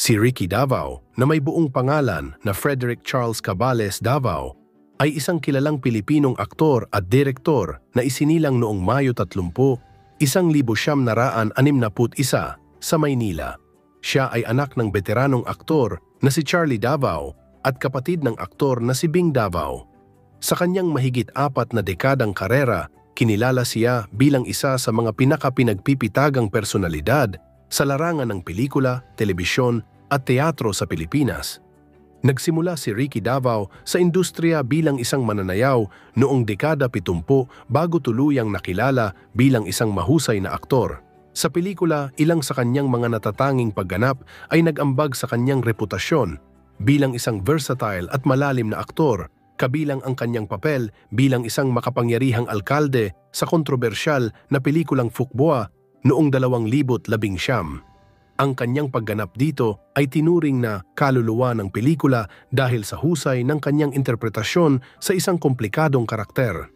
Si Ricky Davao, na may buong pangalan na Frederick Charles Cabales Davao, ay isang kilalang Pilipinong aktor at direktor na isinilang noong Mayo 30, 1961 sa Maynila. Siya ay anak ng veteranong aktor na si Charlie Davao at kapatid ng aktor na si Bing Davao. Sa kanyang mahigit 4 na dekadang karera, kinilala siya bilang isa sa mga pinakapinagpipitagang personalidad sa larangan ng pelikula, telebisyon at teatro sa Pilipinas. Nagsimula si Ricky Davao sa industriya bilang isang mananayaw noong dekada 70 bago tuluyang nakilala bilang isang mahusay na aktor. Sa pelikula, ilang sa kanyang mga natatanging pagganap ay nag-ambag sa kanyang reputasyon bilang isang versatile at malalim na aktor, kabilang ang kanyang papel bilang isang makapangyarihang alkalde sa kontrobersyal na pelikulang Fukboa noong 2019. Ang kanyang pagganap dito ay tinuring na kaluluwa ng pelikula dahil sa husay ng kanyang interpretasyon sa isang komplikadong karakter.